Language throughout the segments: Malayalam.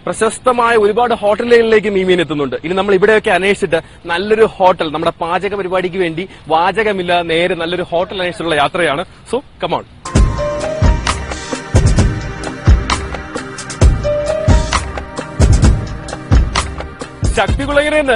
പ്രശസ്തമായ ഒരുപാട് ഹോട്ടലുകളിലേക്ക് മീൻ എത്തുന്നുണ്ട്. ഇനി നമ്മൾ ഇവിടെയൊക്കെ അന്വേഷിച്ചിട്ട് നല്ലൊരു ഹോട്ടൽ, നമ്മുടെ പാചക പരിപാടിക്ക് വേണ്ടി വാചകമില്ലാതെ നേരെ നല്ലൊരു ഹോട്ടൽ അന്വേഷിച്ചുള്ള യാത്രയാണ്. So come on. ശക്തികുളങ്ങരയിൽ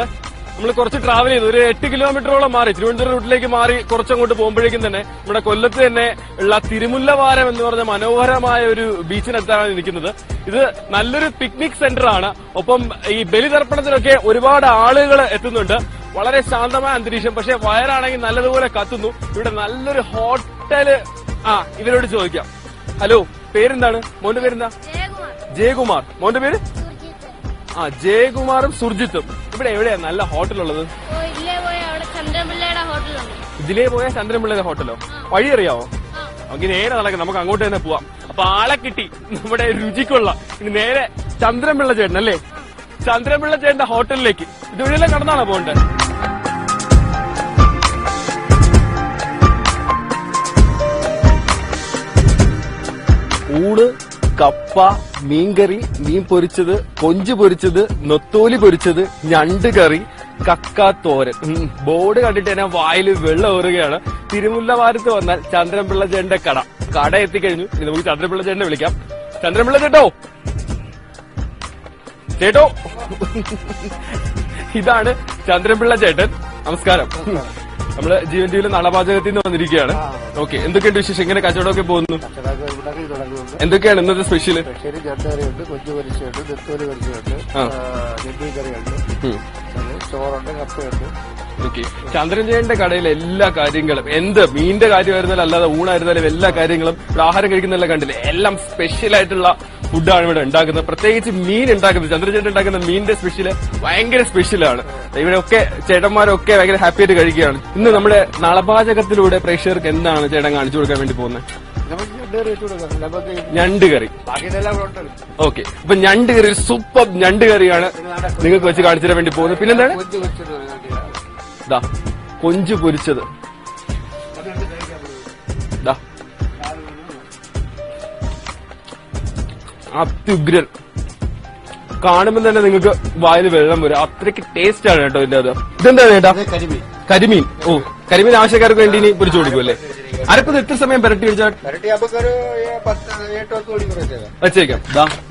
നമ്മൾ കുറച്ച് ട്രാവൽ ചെയ്തു, ഒരു 8 കിലോമീറ്ററോളം മാറി തിരുവനന്തപുരം റൂട്ടിലേക്ക് മാറി കുറച്ചങ്ങോട്ട് പോകുമ്പോഴേക്കും തന്നെ നമ്മുടെ കൊല്ലത്ത് തന്നെ ഉള്ള തിരുമുല്ലവാരം എന്ന് പറഞ്ഞ മനോഹരമായ ഒരു ബീച്ചിനെത്താണ് നിൽക്കുന്നത്. ഇത് നല്ലൊരു പിക്നിക് സെന്റർ ആണ്. ഒപ്പം ഈ ബലിതർപ്പണത്തിനൊക്കെ ഒരുപാട് ആളുകൾ എത്തുന്നുണ്ട്. വളരെ ശാന്തമായ അന്തരീക്ഷം, പക്ഷെ വയറാണെങ്കിൽ നല്ലതുപോലെ കത്തുന്നു. ഇവിടെ നല്ലൊരു ഹോട്ടല്. ഇവരോട് ചോദിക്കാം. ഹലോ, പേരെന്താണ്? മോന്റെ പേരെന്താ? ജയകുമാർ. മോന്റെ പേര്? ജയകുമാറും സുർജിത്തും. ഇവിടെ എവിടെയാ നല്ല ഹോട്ടലുള്ളത്? ഇതിലേ പോയ ചന്ദ്രൻപിള്ളയുടെ ഹോട്ടലോ? വഴി അറിയാവോ? നമുക്ക് നേരെ നടക്കാം, നമുക്ക് അങ്ങോട്ട് തന്നെ പോവാം. അപ്പൊ ആളെ കിട്ടി നമ്മുടെ രുചിക്കുള്ള. ഇനി നേരെ ചന്ദ്രൻപിള്ള ചേട്ടൻ അല്ലേ, ചന്ദ്രൻപിള്ള ചേട്ടന്റെ ഹോട്ടലിലേക്ക് ഇതുവഴിയെല്ലാം കടന്നാണോ പോകണ്ടേ? ഊണ്, കപ്പ, മീൻകറി, മീൻ പൊരിച്ചത്, കൊഞ്ച് പൊരിച്ചത്, നൊത്തോലി പൊരിച്ചത്, ഞണ്ട് കറി, കക്കാത്തോരൻ. ബോർഡ് കണ്ടിട്ട് തന്നെ വായിൽ വെള്ളം ഊറുകയാണ്. തിരുമുല്ലവാരത്ത് വന്നാൽ ചന്ദ്രൻപിള്ള ചേട്ടന്റെ കട എത്തിക്കഴിഞ്ഞു. ഇനി നമുക്ക് ചന്ദ്രൻപിള്ള ചേട്ടനെ വിളിക്കാം. ചന്ദ്രൻപിള്ള ചേട്ടോ, ഇതാണ് ചന്ദ്രൻപിള്ള ചേട്ടൻ. നമസ്കാരം. നമ്മള് ജീവൻ ടിവിയിലെ നളപാചകത്തിൽ നിന്ന് വന്നിരിക്കുകയാണ്. ഓക്കെ, എന്തൊക്കെയുണ്ട് വിശേഷം? ഇങ്ങനെ കച്ചവടമൊക്കെ പോകുന്നു? എന്തൊക്കെയാണ് ഇന്നത്തെ സ്പെഷ്യല്? ഞണ്ടുകറിയുണ്ട്, കൊഞ്ചു പൊരിച്ചുണ്ട്, നെത്തോലി പൊരിച്ചുണ്ട്, നെല്ലി കറിയുണ്ട്, ചോറുണ്ട്, കപ്പയുണ്ട്. ഓക്കെ, ചന്ദ്രൻജയന്റെ കടയിലെ എല്ലാ കാര്യങ്ങളും, എന്ത് മീനിന്റെ കാര്യമായിരുന്നാലും അല്ലാതെ ഊണായിരുന്നാലും എല്ലാ കാര്യങ്ങളും, ഇവിടെ ആഹാരം കഴിക്കുന്നതെല്ലാം കണ്ടില്ലേ, എല്ലാം സ്പെഷ്യൽ ആയിട്ടുള്ള ഫുഡാണ് ഇവിടെ ഉണ്ടാക്കുന്നത്. പ്രത്യേകിച്ച് മീൻ ഉണ്ടാക്കുന്നത്, ചന്ദ്രചേട്ടൻ ഉണ്ടാക്കുന്ന മീനിന്റെ സ്പെഷ്യല് ഭയങ്കര സ്പെഷ്യലാണ്. ഇവിടെയൊക്കെ ചേട്ടന്മാരൊക്കെ ഭയങ്കര ഹാപ്പി ആയിട്ട് കഴിക്കുകയാണ്. ഇന്ന് നമ്മുടെ നളപാചകത്തിലൂടെ പ്രേക്ഷകർക്ക് എന്താണ് ചേട്ടൻ കാണിച്ചു കൊടുക്കാൻ വേണ്ടി പോകുന്നത്? ഞണ്ട് കറി. ഓക്കെ, അപ്പൊ ഞണ്ട് കറി, സൂപ്പർ ഞണ്ട് കറിയാണ് നിങ്ങൾക്ക് വെച്ച് കാണിച്ചു തരാൻ വേണ്ടി പോകുന്നത്. പിന്നെന്താണ്? കൊഞ്ച് പൊരിച്ചത്. അത്യുഗ്രൻ. കാണുമ്പോൾ തന്നെ നിങ്ങൾക്ക് വായിൽ വെള്ളം വരും, അത്രയ്ക്ക് ടേസ്റ്റ് ആണ് കേട്ടോ ഇതിന്റെ. ഇതെന്താണ് ചേട്ടാ? കരിമീൻ. ഓ, കരിമീൻ ആവശ്യക്കാർക്ക് വേണ്ടി ഇനി പൊരിച്ചു കൊടുക്കും അല്ലേ? അരപ്പത് എത്ര സമയം പെരട്ടി വെച്ചാൽ വെച്ചേക്കാം?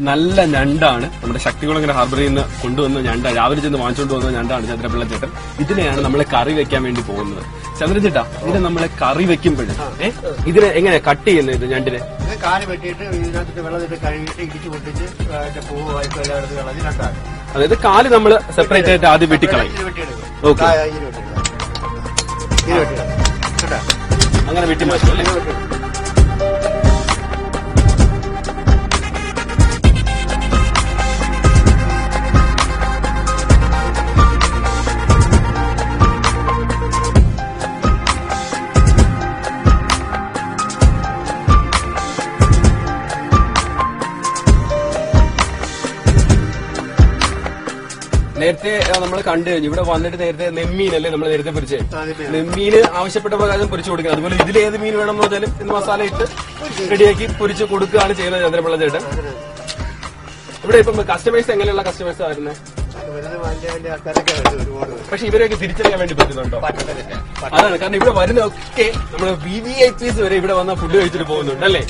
നല്ല ഞണ്ടാണ്, നമ്മുടെ ശക്തികുളങ്ങര ഹാർബറിൽ നിന്ന് കൊണ്ടുവന്ന ഞണ്ട, രാവിലെ ചെന്ന് വാങ്ങിച്ചുകൊണ്ട് വന്ന ഞണ്ടാണ് ചന്ദ്രപിള്ള ചേട്ടൻ. ഇതിനെയാണ് നമ്മൾ കറി വെക്കാൻ വേണ്ടി പോകുന്നത്. ചന്ദ്രചേട്ടാ, ഇതിനെ നമ്മളെ കറി വെക്കുമ്പോഴും ഇതിനെ എങ്ങനെ കട്ട് ചെയ്യുന്നത്? ഇത് ഞണ്ടിനെ കാല് വെട്ടിയിട്ട് ഇതിനകത്ത് വെള്ളത്തിട്ട് കഴുകിയിട്ട് ഇടിച്ചു പൊട്ടിച്ച് പൂവ് വായ്പ എല്ലാം എടുത്ത് കളഞ്ഞ് രണ്ടാണ്. അതായത് കാല് നമ്മൾ സെപ്പറേറ്റ് ആയിട്ട് ആദ്യം വെട്ടിക്കളയും. ഓക്കെ, അങ്ങനെ വെട്ടി മാറ്റും അല്ലേ? നേരത്തെ നമ്മൾ കണ്ടു കഴിഞ്ഞു, ഇവിടെ വന്നിട്ട് നേരത്തെ നെമ്മീനല്ലേ നമ്മൾ നേരത്തെ പൊരിച്ചേ? നെമ്മീന് ആവശ്യപ്പെട്ട പ്രകാരം പൊരിച്ചു കൊടുക്കുന്നത്. അതുപോലെ ഇതിലേത് മീൻ വേണമെന്ന് വെച്ചാലും ഇന്ന് മസാല ഇട്ട് റെഡിയാക്കി പൊരിച്ച് കൊടുക്കുകയാണ് ചെയ്യുന്നത് ചന്ദ്രപിള്ള ചേട്ടൻ. ഇവിടെ ഇപ്പം കസ്റ്റമേഴ്സ് എങ്ങനെയുള്ള കസ്റ്റമേഴ്സ് ആയിരുന്നത്? പക്ഷെ ഇവരെയൊക്കെ തിരിച്ചറിയാൻ വേണ്ടി പറ്റുന്നുണ്ടോ? അതാണ് കാരണം ഇവിടെ വരുന്നതൊക്കെ നമ്മുടെ VVIPs വരെ ഇവിടെ വന്ന ഫുഡ് കഴിച്ചിട്ട് പോകുന്നുണ്ട് അല്ലേ?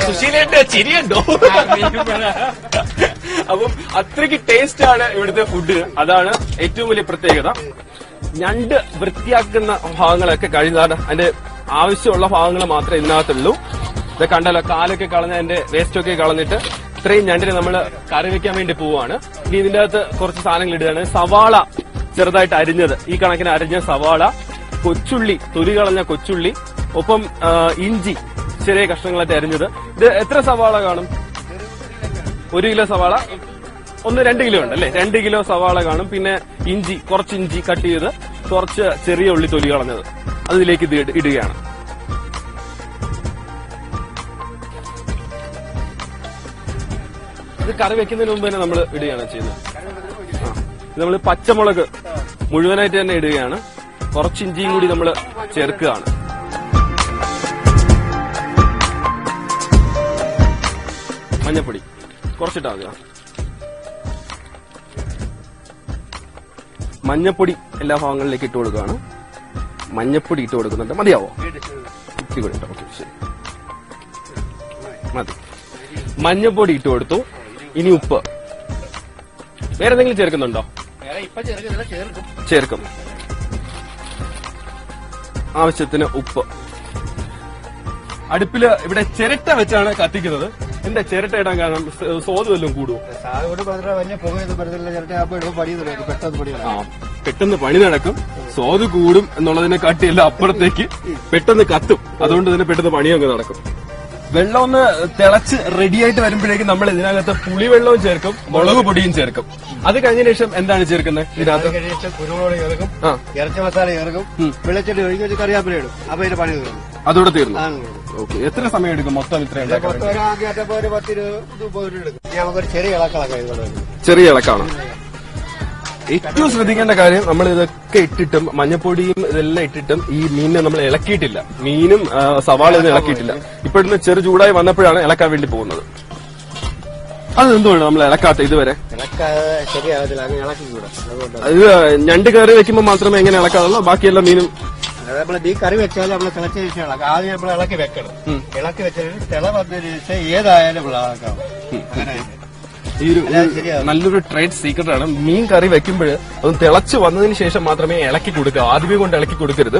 സുശീലേന്റെ ചിരിയുണ്ടോ? അപ്പം അത്രയ്ക്ക് ടേസ്റ്റ് ആണ് ഇവിടുത്തെ ഫുഡ്. അതാണ് ഏറ്റവും വലിയ പ്രത്യേകത. ഞണ്ട് വൃത്തിയാക്കുന്ന ഭാഗങ്ങളൊക്കെ കഴിഞ്ഞാണ്, അതിന്റെ ആവശ്യമുള്ള ഭാഗങ്ങൾ മാത്രമേ ഇതിനകത്തുള്ളൂ. ഇത് കണ്ടല്ലോ, കാലൊക്കെ കളഞ്ഞ അതിന്റെ വേസ്റ്റൊക്കെ കളഞ്ഞിട്ട് ഇത്രയും ഞണ്ടിനെ നമ്മൾ കറി വെക്കാൻ വേണ്ടി പോവാണ്. ഇനി ഇതിന്റെ അകത്ത് കുറച്ച് സാധനങ്ങൾ ഇടുകയാണ്. സവാള ചെറുതായിട്ട് അരിഞ്ഞത്, ഈ കണക്കിന് അരിഞ്ഞ സവാള, കൊച്ചുള്ളി, തൊലി കളഞ്ഞ കൊച്ചുള്ളി, ഒപ്പം ഇഞ്ചി ചെറിയ കഷ്ണങ്ങളായിട്ട് അരിഞ്ഞത്. ഇത് എത്ര സവാള കാണും? 1 കിലോ സവാള, 2 കിലോ ഉണ്ട് അല്ലേ? 2 കിലോ സവാള കാണും. പിന്നെ ഇഞ്ചി, കുറച്ച് ഇഞ്ചി കട്ട് ചെയ്ത്, കുറച്ച് ചെറിയ ഉള്ളി തൊലി കളഞ്ഞത് അതിലേക്ക് ഇടുകയാണ്. ഇത് കറി വെക്കുന്നതിന് മുമ്പ് തന്നെ നമ്മൾ ഇടുകയാണ് ചെയ്യുന്നത്. നമ്മൾ പച്ചമുളക് മുഴുവനായിട്ട് തന്നെ ഇടുകയാണ്. കുറച്ച് ഇഞ്ചിയും കൂടി നമ്മൾ ചേർക്കുകയാണ്. മഞ്ഞപ്പൊടി കുറച്ചിട്ടാ മതി. മഞ്ഞപ്പൊടി എല്ലാ ഭാഗങ്ങളിലേക്ക് ഇട്ട് കൊടുക്കുകയാണ്. മഞ്ഞപ്പൊടി ഇട്ട് കൊടുക്കുന്നുണ്ട്. മതിയാവോ? ഇത്തിരി കൂടി ഇട്ടോ. ഓക്കെ, ശരി, മതി. മഞ്ഞപ്പൊടി ഇട്ട് കൊടുത്തു. ഇനി ഉപ്പ്. വേറെ എന്തെങ്കിലും ചേർക്കുന്നുണ്ടോ? ചേർക്കും. ആവശ്യത്തിന് ഉപ്പ്. അടുപ്പില് ഇവിടെ ചിരട്ട വെച്ചാണ് കത്തിക്കുന്നത്. എന്താ ചിരട്ട ഇടാൻ കാരണം? സ്വാദ് വല്ലതും കൂടുവോ? പെട്ടെന്ന് പണി നടക്കും, സ്വാദ് കൂടും എന്നുള്ളതിനെ കാട്ടിയെല്ലാം അപ്പുറത്തേക്ക് പെട്ടെന്ന് കത്തും. അതുകൊണ്ട് തന്നെ പെട്ടെന്ന് പണിയൊക്കെ നടക്കും. വെള്ളം ഒന്ന് തിളച്ച് റെഡിയായിട്ട് വരുമ്പോഴേക്കും നമ്മൾ ഇതിനകത്ത് പുളിവെള്ളവും ചേർക്കും, മുളക് പൊടിയും ചേർക്കും. അത് കഴിഞ്ഞ ശേഷം എന്താണ് ചേർക്കുന്നത്? ഇതിനകത്ത് കുരുമുളക് ചേർക്കും, ഇറച്ചി മസാല ചേർക്കും, വെളിച്ചെണ്ണ ഒഴിക്കും, കറിവേപ്പില ഇടും. അപ്പൊ ഇതിന്റെ പണി തീർന്നു. അതോടെ തീർന്നു. ഓക്കെ, എത്ര സമയം എടുക്കും മൊത്തം ഇത്ര? നമുക്കൊരു ചെറിയ ഇളക്കളൊക്കെ. ചെറിയ ഇളക്കാണ് ഏറ്റവും ശ്രദ്ധിക്കേണ്ട കാര്യം. നമ്മൾ ഇതൊക്കെ ഇട്ടിട്ടും മഞ്ഞപ്പൊടിയും ഇതെല്ലാം ഇട്ടിട്ടും ഈ മീനിനെ നമ്മൾ ഇളക്കിയിട്ടില്ല. മീനും സവാളയൊന്നും ഇളക്കിയിട്ടില്ല. ഇപ്പോഴൊന്ന് ചെറു ചൂടായി വന്നപ്പോഴാണ് ഇളക്കാൻ വേണ്ടി പോകുന്നത്. അതെന്തുകൊണ്ട് നമ്മൾ ഇളക്കാത്ത ഇതുവരെ? ഇത് ഞണ്ട് കറി വെക്കുമ്പോൾ മാത്രമേ എങ്ങനെ ഇളക്കാറുള്ളൂ? ബാക്കിയെല്ലാം മീനും നമ്മള് ഈ കറി വെച്ചാൽ നമ്മൾ തിളച്ചതിന് ശേഷം ഇളക്കാം. ആദ്യം നമ്മൾ ഇളക്കി വെക്കണം. ഇളക്കി വെച്ചതിന് തിള വന്നതിന് ശേഷം ഏതായാലും ഇളക്കാം. അങ്ങനെ ഈ ഒരു നല്ലൊരു ട്രേഡ് സീക്രട്ട് ആണ്. മീൻ കറി വെക്കുമ്പോൾ അത് തിളച്ച് വന്നതിന് ശേഷം മാത്രമേ ഇളക്കി കൊടുക്കുക. ആദ്യമേ കൊണ്ട് ഇളക്കി കൊടുക്കരുത്.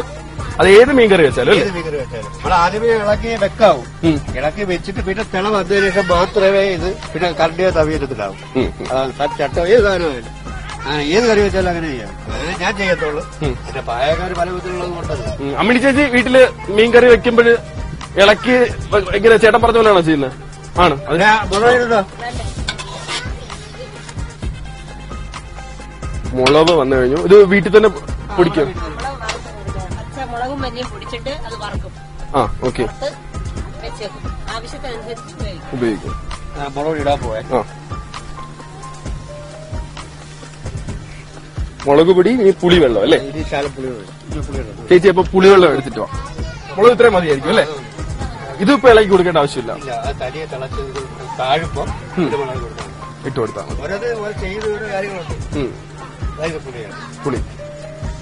അത് ഏത് മീൻ കറി വെച്ചാലും നമ്മൾ ആദ്യമേ ഇളക്കി വെക്കാവും. ഇളക്കി വെച്ചിട്ട് പിന്നെ തിള വന്നതിന് ശേഷം മാത്രമേ ഇത് പിന്നെ കറണ്ടിയോ തവിയത്തിലാവും. ചട്ട ഏത് സാധനമായാലും അങ്ങനെ ഏത് കറി വെച്ചാലും അങ്ങനെ ചെയ്യാം. അങ്ങനെ ഞാൻ ചെയ്യത്തുള്ളൂ. പിന്നെ പായക്കാർ പല വിധത്തിലുള്ളത് കൊണ്ടത്. അമ്മിണി ചേച്ചി വീട്ടില് മീൻ കറി വെക്കുമ്പോൾ ഇളക്കി ഇങ്ങനെ ചേട്ടൻ പറഞ്ഞ പോലെയാണോ ചെയ്യുന്നത്? ആണ്. മുളക് വന്നു കഴിഞ്ഞു. ഇത് വീട്ടിൽ തന്നെ പൊടിക്കും. മുളകും മഞ്ഞയും പൊടിച്ചിട്ട് അത് വറക്കും. ആ, ഓക്കെ, ആവശ്യത്തിനനുസരിച്ച് ഉപയോഗിക്കും. മുളക് ഇടാൻ പോയെ. മുളക് പൊടി, ഈ പുളിവെള്ളം അല്ലേ? ചേച്ചി അപ്പൊ പുളിവെള്ളം എടുത്തിട്ട് വാ. മുളക് ഇത്രയും മതിയായിരിക്കും അല്ലേ? ഇതിപ്പോ ഇളക്കി കൊടുക്കേണ്ട ആവശ്യമില്ല. ഇട്ട് കൊടുത്താൽ പുളി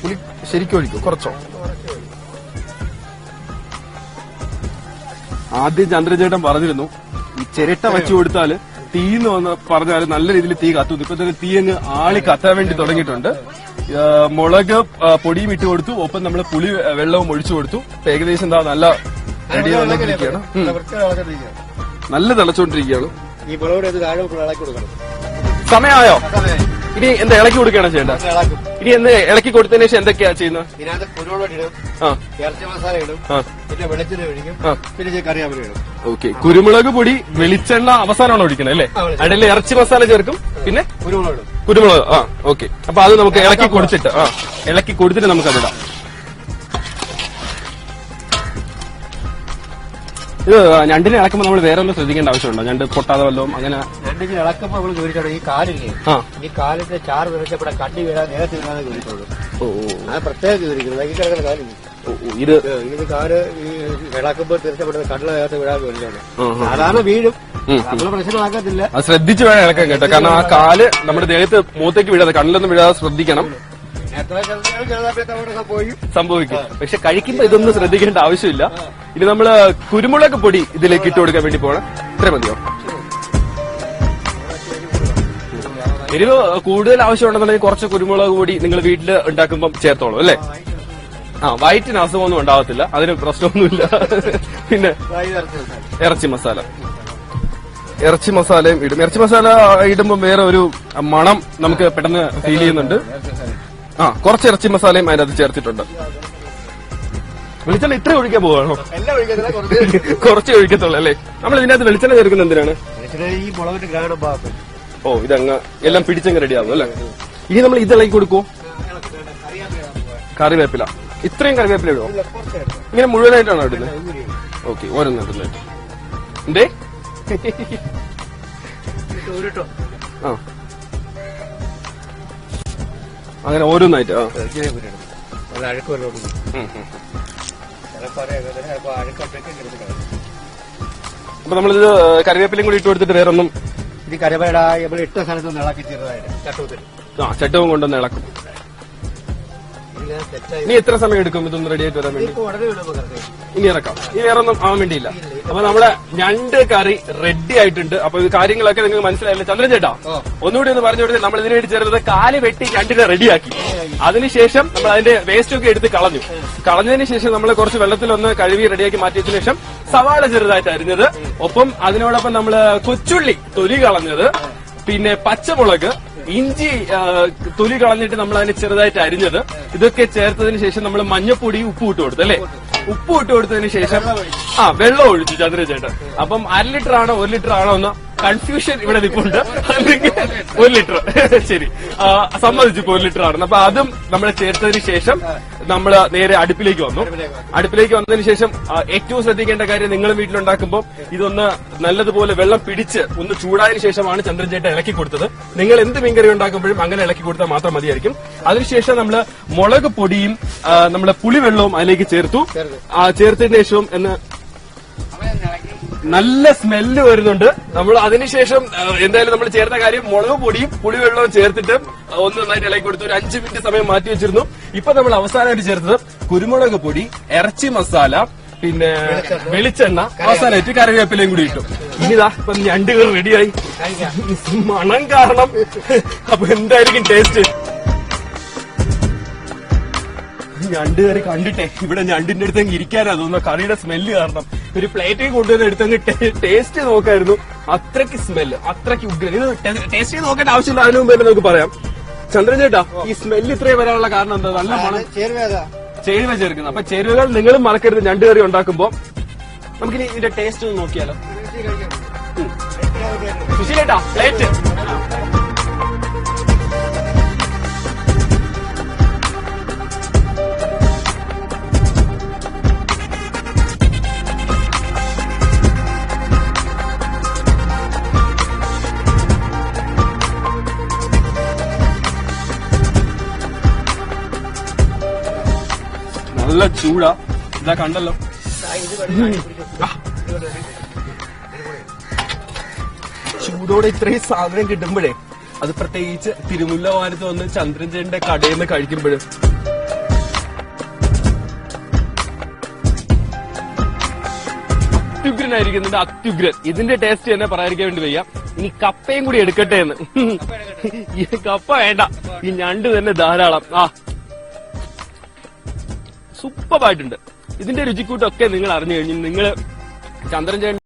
പുളി ശരിക്കും ഒഴിക്കും. കുറച്ചോ? ആദ്യം ചന്ദ്രചേട്ടൻ പറഞ്ഞിരുന്നു ഈ ചിരട്ട വെച്ചു കൊടുത്താല് തീന്ന് വന്ന് പറഞ്ഞാൽ നല്ല രീതിയിൽ തീ കത്തുന്നു. ഇപ്പൊ തന്നെ തീ അങ്ങ് ആളി കത്താൻ വേണ്ടി തുടങ്ങിയിട്ടുണ്ട്. മുളക് പൊടിയും ഇട്ട് കൊടുത്തു. ഒപ്പം നമ്മൾ പുളി വെള്ളവും ഒഴിച്ചു കൊടുത്തു. ഏകദേശം എന്താ നല്ല റെഡി വന്നിരിക്കുകയാണ്. നല്ല തിളച്ചോണ്ടിരിക്കുകയാണ്. ഈ മുളക് ഇളക്കി കൊടുക്കണം. സമയമായോ? ഇനി എന്താ ഇളക്കി കൊടുക്കുകയാണ് ചെയ്യേണ്ടത്? ഇനി എന്ത് ഇളക്കി കൊടുത്തതിന് ശേഷം എന്തൊക്കെയാ ചെയ്യുന്നത്? ഇതിനകത്ത് കുരുമുളക് ഇടും, ഇറച്ചി മസാല ഇടും, പിന്നെ വെളിച്ചെണ്ണ ഒഴിക്കും, പിന്നെ കറിവേപ്പില ഇടും. ഓക്കെ, കുരുമുളക് പൊടി വെളിച്ചെണ്ണ അവസാനമാണ് ഒഴിക്കുന്നത് അല്ലേ? അതിൽ ഇറച്ചി മസാല ചേർക്കും, പിന്നെ കുരുമുളക് ഇടും. കുരുമുളക്. ഓക്കെ, അപ്പൊ അത് നമുക്ക് ഇളക്കി കൊടുത്തിട്ട് ഇളക്കി കൊടുത്തിട്ട് നമുക്ക് അതിടാം. ഇത് ഞണ്ടിനെ ഇളക്കുമ്പോൾ നമ്മൾ വേറെ ഒന്നും ശ്രദ്ധിക്കേണ്ട ആവശ്യമുണ്ടോ? ഞണ്ട് പൊട്ടാതെ വല്ലതും അങ്ങനെ? ഞണ്ടിന് ഇളക്കുമ്പോൾ നമ്മൾ ചോദിച്ചോ ഈ കാലില്ലേ, ഈ കാലിന്റെ ചാറ് നിറച്ചപ്പെടെ കണ്ണി വീഴാൻ നേരത്തെ വീഴാതെ ചോദിച്ചോളൂ. അത് പ്രത്യേകം ചോദിക്കുന്നത് ഈ കിടക്കുന്ന കാലില്ല. ഇത് കാല് ഈ ഇളക്കുമ്പോൾ തീർച്ചപ്പെടുന്ന കണ്ണിലെ നേരത്തെ വീഴാതെ വീഴാണ്. സാധാരണ വീഴും, നമ്മള് പ്രശ്നമാക്കത്തില്ല. അത് ശ്രദ്ധിച്ചു വേണം ഇളക്കാൻ കേട്ടോ. കാരണം ആ കാല് നമ്മുടെ ദേഹത്ത് മുഖത്തേക്ക് വീഴാതെ, കണ്ണിലൊന്നും വീഴാതെ ശ്രദ്ധിക്കണം. സംഭവിക്കും. പക്ഷെ കഴിക്കുമ്പോ ഇതൊന്നും ശ്രദ്ധിക്കേണ്ട ആവശ്യമില്ല. ഇനി നമ്മള് കുരുമുളക് പൊടി ഇതിലേക്ക് ഇട്ട് കൊടുക്കാൻ വേണ്ടി പോകണം. ഇത്ര മതിയോ? എരിവ് കൂടുതൽ ആവശ്യമുണ്ടെന്നുണ്ടെങ്കിൽ കുറച്ച് കുരുമുളക് പൊടി നിങ്ങൾ വീട്ടിൽ ഉണ്ടാക്കുമ്പോൾ ചേർത്തോളൂ അല്ലേ? വയറ്റിന് അസുഖമൊന്നും ഉണ്ടാവത്തില്ല, അതിന് പ്രശ്നമൊന്നുമില്ല. പിന്നെ ഇറച്ചി മസാലയും ഇടും. ഇറച്ചി മസാല ഇടുമ്പോൾ വേറെ ഒരു മണം നമുക്ക് പെട്ടെന്ന് ഫീൽ ചെയ്യുന്നുണ്ട്. കുറച്ച് ഇറച്ചി മസാലയും അതിനകത്ത് ചേർത്തിട്ടുണ്ട്. വെളിച്ചെണ്ണ ഇത്ര ഒഴിക്കാൻ പോവാണോ? കുറച്ച് ഒഴിക്കത്തുള്ളൂ അല്ലേ? നമ്മൾ ഇതിനകത്ത് വെളിച്ചെണ്ണ ചേർക്കുന്നത് എന്തിനാണ്? ഈ മുളകിന്റെ ഗ്രാനം ഭാഗത്ത്. ഇതങ്ങ് എല്ലാം പിടിച്ചങ്ങ് റെഡിയാകും അല്ലേ? ഇനി നമ്മൾ ഇത് ഇളക്കി കൊടുക്കുവോ? കറിവേപ്പില. ഇത്രയും കറിവേപ്പില ഇടുവോ? ഇങ്ങനെ മുഴുവനായിട്ടാണോ ഇടുന്നത്? ഓക്കെ, ഓരോന്നും ഇടുന്നത്. എന്തേ? അങ്ങനെ ഓരോന്നായിട്ട്. അപ്പൊ നമ്മളിത് കറിവേപ്പിലയും കൂടി ഇട്ട് കൊടുത്തിട്ട് വേറൊന്നും? ഇത് കറിവേപ്പില നമ്മൾ ഇട്ട സ്ഥലത്ത് ഇളക്കി ചെറുതായിട്ട് ചട്ടവും ചട്ടവും കൊണ്ടൊന്ന് ഇളക്കും. എല്ലാം സെറ്റായി ഇനി എത്ര സമയം എടുക്കും ഇതൊന്ന് റെഡി ആയിട്ട് വരാൻ വേണ്ടി? ഇപ്പൊ ഉടനെ വിടുമ്പോ കറക്റ്റ് ഇനി ഇറക്കാം. ഇനി വേറെ ഒന്നും ആവാൻ വേണ്ടിയില്ല. അപ്പൊ നമ്മളെ ഞണ്ട് കറി റെഡി ആയിട്ടുണ്ട്. അപ്പൊ ഇത് കാര്യങ്ങളൊക്കെ നിങ്ങൾക്ക് മനസ്സിലായില്ലേ? ചന്ദ്രൻ ചേട്ടാ ഒന്നുകൂടി ഒന്ന് പറഞ്ഞു കൊടുത്തത് നമ്മൾ ഇതിനു വേണ്ടി ചേർത്തത് കാല് വെട്ടി ഞണ്ടിനെ റെഡിയാക്കി. അതിനുശേഷം നമ്മൾ അതിന്റെ വേസ്റ്റ് ഒക്കെ എടുത്ത് കളഞ്ഞു. കളഞ്ഞതിന് ശേഷം നമ്മൾ കുറച്ച് വെള്ളത്തിലൊന്ന് കഴുകി റെഡിയാക്കി മാറ്റിയതിനു ശേഷം സവാള ചെറുതായിട്ട് അരിഞ്ഞത്, ഒപ്പം അതിനോടൊപ്പം നമ്മള് കൊച്ചുള്ളി തൊലി കളഞ്ഞത്, പിന്നെ പച്ചമുളക്, ഇഞ്ചി തൊലി കളഞ്ഞിട്ട് നമ്മൾ അതിന് ചെറുതായിട്ട് അരിഞ്ഞത്, ഇതൊക്കെ ചേർത്തതിന് ശേഷം നമ്മൾ മഞ്ഞപ്പൊടിയും ഉപ്പും ഇട്ട് കൊടുത്തു അല്ലേ? ഉപ്പ് ഇട്ട് കൊടുത്തതിന് ശേഷം വെള്ളം ഒഴിച്ചു ചന്ദ്രൻ ചേട്ടൻ. അപ്പം 1 ലിറ്റർ ആണോ 1 ലിറ്റർ ആണോ എന്ന് കൺഫ്യൂഷൻ ഇവിടെ നിൽപ്പുണ്ട്. അല്ലെങ്കിൽ 1 ലിറ്റർ ശരി സമ്മതിച്ചു, ഇപ്പൊ 1 ലിറ്റർ ആണെന്ന്. അപ്പൊ അതും നമ്മൾ ചേർത്തതിന് ശേഷം നമ്മൾ നേരെ അടുപ്പിലേക്ക് വന്നു. അടുപ്പിലേക്ക് വന്നതിന് ശേഷം ഏറ്റവും ശ്രദ്ധിക്കേണ്ട കാര്യം, നിങ്ങൾ വീട്ടിലുണ്ടാക്കുമ്പോൾ ഇതൊന്ന് നല്ലതുപോലെ വെള്ളം പിടിച്ച് ഒന്ന് ചൂടായതിനു ശേഷമാണ് ചന്ദ്രൻ ചേട്ടൻ ഇളക്കി കൊടുത്തത്. നിങ്ങൾ എന്ത് മീൻകറി ഉണ്ടാക്കുമ്പോഴും അങ്ങനെ ഇളക്കി കൊടുത്താൽ മാത്രം മതിയായിരിക്കും. അതിനുശേഷം നമ്മൾ മുളക് പൊടിയും നമ്മുടെ പുളിവെള്ളവും അതിലേക്ക് ചേർത്തു. ചേർത്തതിന് ശേഷം നല്ല സ്മെല്ല് വരുന്നുണ്ട്. നമ്മൾ അതിനുശേഷം എന്തായാലും നമ്മൾ ചേർത്ത കാര്യം മുളക് പൊടിയും പുളിവെള്ളവും ചേർത്തിട്ട് ഒന്ന് നന്നായിട്ട് ഇളക്കി കൊടുത്ത് ഒരു 5 മിനിറ്റ് സമയം മാറ്റി വെച്ചിരുന്നു. ഇപ്പൊ നമ്മൾ അവസാനമായിട്ട് ചേർത്തത് കുരുമുളക് പൊടി, ഇറച്ചി മസാല, പിന്നെ വെളിച്ചെണ്ണ, അവസാനമായിട്ട് കറിവേപ്പിലയും കൂടി ഇട്ടു. ഇനിതാ ഇപ്പൊ ഞണ്ടുകൾ റെഡിയായി. മണം കാരണം അപ്പൊ എന്തായിരിക്കും ടേസ്റ്റ്? ഞണ്ട് കറി കണ്ടിട്ടെ ഇവിടെ ഞണ്ടിന്റെ അടുത്ത് ഇരിക്കാനാ തോന്നുന്നു. കറിയുടെ സ്മെല്ല് കാരണം ഒരു പ്ലേറ്റിൽ കൊണ്ടുവന്ന് എടുത്തങ്ങ് ടേസ്റ്റ് നോക്കായിരുന്നു. അത്രയ്ക്ക് സ്മെല്ല്, അത്രയ്ക്ക് ഉഗ്രൻ. ഇത് ടേസ്റ്റ് ചെയ്ത് നോക്കേണ്ട ആവശ്യമില്ല. അതിനു മുമ്പ് തന്നെ നമുക്ക് പറയാം. ചന്ദ്രൻ ചേട്ടാ, ഈ സ്മെല്ല് ഇത്രയും വരാനുള്ള കാരണം എന്താ? നല്ല മണം, ചേരുവ ചേർക്കുന്നത്. അപ്പൊ ചേരുവകൾ നിങ്ങളും മറക്കരുത് ഞണ്ട് കറി ഉണ്ടാക്കുമ്പോ. നമുക്കിനി ഇതിന്റെ ടേസ്റ്റ് ഒന്ന് നോക്കിയാലോ? സുശീലേട്ടാ, പ്ലേറ്റ്. നല്ല ചൂടാ, ഇതാ കണ്ടല്ലോ. ചൂടോടെ ഇത്രയും സാധനം കിട്ടുമ്പോഴേ, അത് പ്രത്യേകിച്ച് തിരുമുല്ലവാരത്ത് വന്ന് ചന്ദ്രൻ ചേട്ടന്റെ കടയിൽ നിന്ന് കഴിക്കുമ്പോഴും അത്യുഗ്രനായിരിക്കുന്നുണ്ട്, അത്യുഗ്രൻ. ഇതിന്റെ ടേസ്റ്റ് തന്നെ പറയാതിരിക്കാൻ വേണ്ടി വയ്യ. ഇനി കപ്പയും കൂടി എടുക്കട്ടെ എന്ന്. ഈ കപ്പ വേണ്ട, ഈ ഞണ്ട് തന്നെ ധാരാളം. സൂപ്പറായിട്ടുണ്ട്. ഇതിന്റെ രുചിക്കൂട്ടൊക്കെ നിങ്ങൾ അറിഞ്ഞു കഴിഞ്ഞു. നിങ്ങൾ ചന്ദ്രൻ ചേട്ടൻ